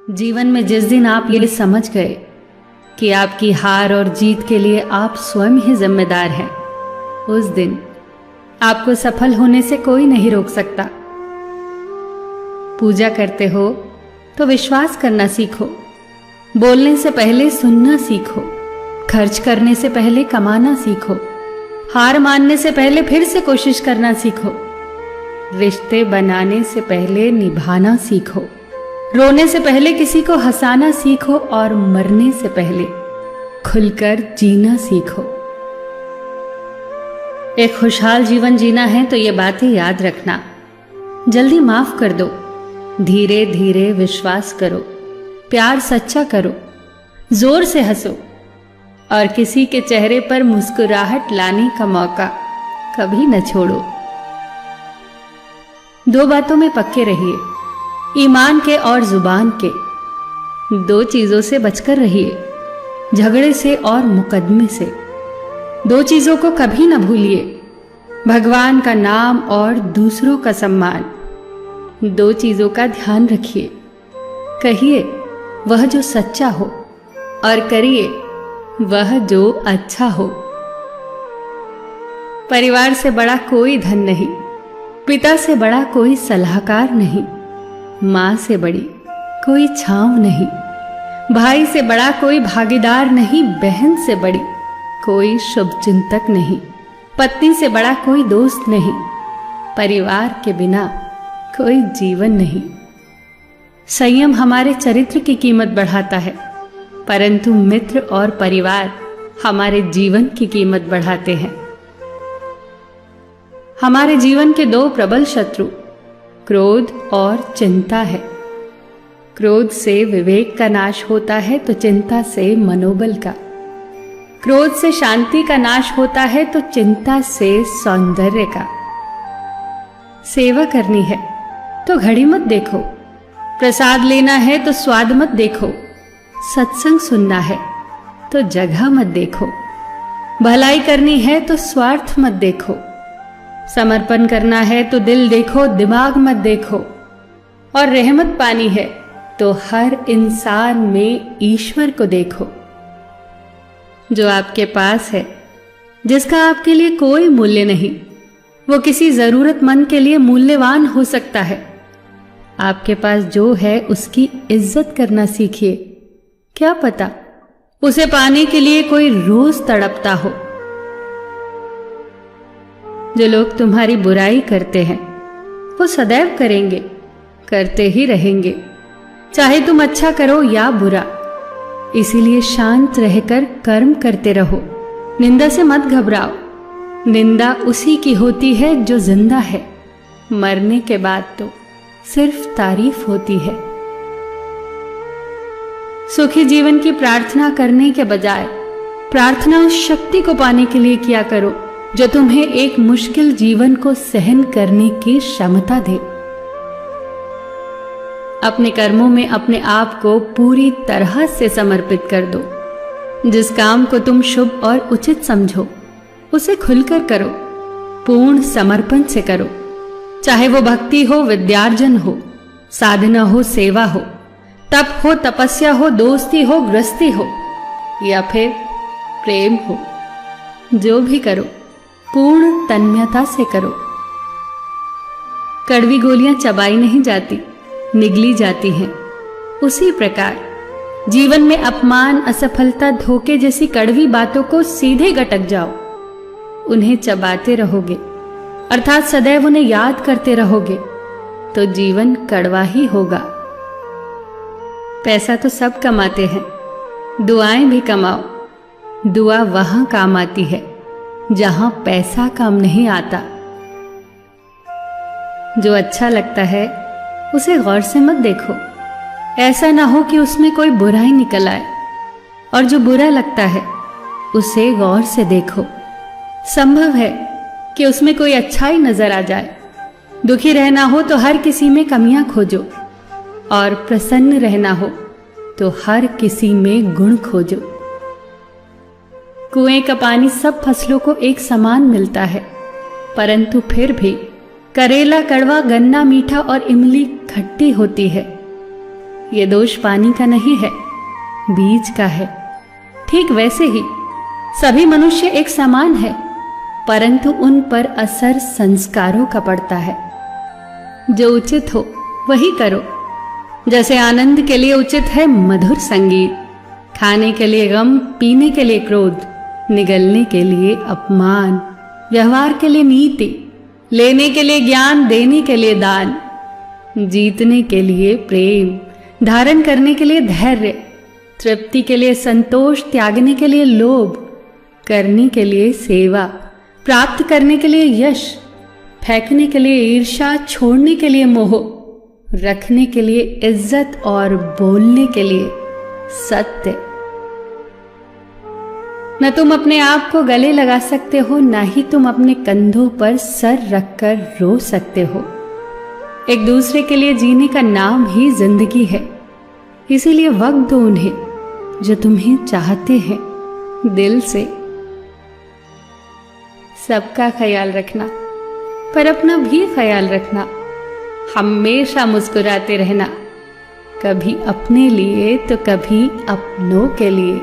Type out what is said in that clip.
जीवन में जिस दिन आप ये समझ गए कि आपकी हार और जीत के लिए आप स्वयं ही जिम्मेदार हैं, उस दिन आपको सफल होने से कोई नहीं रोक सकता। पूजा करते हो तो विश्वास करना सीखो, बोलने से पहले सुनना सीखो, खर्च करने से पहले कमाना सीखो, हार मानने से पहले फिर से कोशिश करना सीखो, रिश्ते बनाने से पहले निभाना सीखो, रोने से पहले किसी को हंसाना सीखो और मरने से पहले खुलकर जीना सीखो। एक खुशहाल जीवन जीना है तो ये बातें याद रखना। जल्दी माफ कर दो, धीरे धीरे विश्वास करो, प्यार सच्चा करो, जोर से हंसो और किसी के चेहरे पर मुस्कुराहट लाने का मौका कभी न छोड़ो। दो बातों में पक्के रहिए, ईमान के और जुबान के। दो चीजों से बचकर रहिए, झगड़े से और मुकदमे से। दो चीजों को कभी न भूलिए, भगवान का नाम और दूसरों का सम्मान। दो चीजों का ध्यान रखिए, कहिए वह जो सच्चा हो और करिए वह जो अच्छा हो। परिवार से बड़ा कोई धन नहीं, पिता से बड़ा कोई सलाहकार नहीं, मां से बड़ी कोई छांव नहीं, भाई से बड़ा कोई भागीदार नहीं, बहन से बड़ी कोई शुभचिंतक नहीं, पत्नी से बड़ा कोई दोस्त नहीं, परिवार के बिना कोई जीवन नहीं। संयम हमारे चरित्र की कीमत बढ़ाता है, परंतु मित्र और परिवार हमारे जीवन की कीमत बढ़ाते हैं। हमारे जीवन के दो प्रबल शत्रु क्रोध और चिंता है। क्रोध से विवेक का नाश होता है तो चिंता से मनोबल का। क्रोध से शांति का नाश होता है तो चिंता से सौंदर्य का। सेवा करनी है तो घड़ी मत देखो, प्रसाद लेना है तो स्वाद मत देखो, सत्संग सुनना है तो जगह मत देखो, भलाई करनी है तो स्वार्थ मत देखो, समर्पण करना है तो दिल देखो, दिमाग मत देखो, और रहमत पानी है तो हर इंसान में ईश्वर को देखो। जो आपके पास है, जिसका आपके लिए कोई मूल्य नहीं, वो किसी जरूरतमंद के लिए मूल्यवान हो सकता है। आपके पास जो है उसकी इज्जत करना सीखिए, क्या पता उसे पाने के लिए कोई रोज तड़पता हो। जो लोग तुम्हारी बुराई करते हैं वो सदैव करेंगे, करते ही रहेंगे, चाहे तुम अच्छा करो या बुरा। इसीलिए शांत रहकर कर्म करते रहो, निंदा से मत घबराओ। निंदा उसी की होती है जो जिंदा है, मरने के बाद तो सिर्फ तारीफ होती है। सुखी जीवन की प्रार्थना करने के बजाय प्रार्थना उस शक्ति को पाने के लिए किया करो जो तुम्हें एक मुश्किल जीवन को सहन करने की क्षमता दे। अपने कर्मों में अपने आप को पूरी तरह से समर्पित कर दो। जिस काम को तुम शुभ और उचित समझो उसे खुलकर करो, पूर्ण समर्पण से करो। चाहे वो भक्ति हो, विद्यार्जन हो, साधना हो, सेवा हो, तप हो, तपस्या हो, दोस्ती हो, गृहस्थी हो या फिर प्रेम हो, जो भी करो पूर्ण तन्मयता से करो। कड़वी गोलियां चबाई नहीं जाती, निगली जाती हैं। उसी प्रकार जीवन में अपमान, असफलता, धोखे जैसी कड़वी बातों को सीधे गटक जाओ। उन्हें चबाते रहोगे, अर्थात सदैव उन्हें याद करते रहोगे, तो जीवन कड़वा ही होगा। पैसा तो सब कमाते हैं, दुआएं भी कमाओ। दुआ वहां काम आती है जहां पैसा काम नहीं आता। जो अच्छा लगता है उसे गौर से मत देखो, ऐसा ना हो कि उसमें कोई बुराई निकल आए, और जो बुरा लगता है उसे गौर से देखो। संभव है कि उसमें कोई अच्छाई नजर आ जाए। दुखी रहना हो तो हर किसी में कमियां खोजो, और प्रसन्न रहना हो तो हर किसी में गुण खोजो। कुएं का पानी सब फसलों को एक समान मिलता है, परंतु फिर भी करेला कड़वा, गन्ना मीठा और इमली खट्टी होती है। ये दोष पानी का नहीं है, बीज का है। ठीक वैसे ही सभी मनुष्य एक समान है, परंतु उन पर असर संस्कारों का पड़ता है। जो उचित हो वही करो। जैसे आनंद के लिए उचित है मधुर संगीत, खाने के लिए गम, पीने के लिए क्रोध, निगलने के लिए अपमान, व्यवहार के लिए नीति, लेने के लिए ज्ञान, देने के लिए दान, जीतने के लिए प्रेम, धारण करने के लिए धैर्य, तृप्ति के लिए संतोष, त्यागने के लिए लोभ, करने के लिए सेवा, प्राप्त करने के लिए यश, फेंकने के लिए ईर्ष्या, छोड़ने के लिए मोह, रखने के लिए इज्जत और बोलने के लिए सत्य। न तुम अपने आप को गले लगा सकते हो, न ही तुम अपने कंधों पर सर रखकर रो सकते हो। एक दूसरे के लिए जीने का नाम ही जिंदगी है। इसीलिए वक्त दो उन्हें जो तुम्हें चाहते हैं दिल से। सबका ख्याल रखना, पर अपना भी ख्याल रखना। हमेशा मुस्कुराते रहना, कभी अपने लिए तो कभी अपनों के लिए।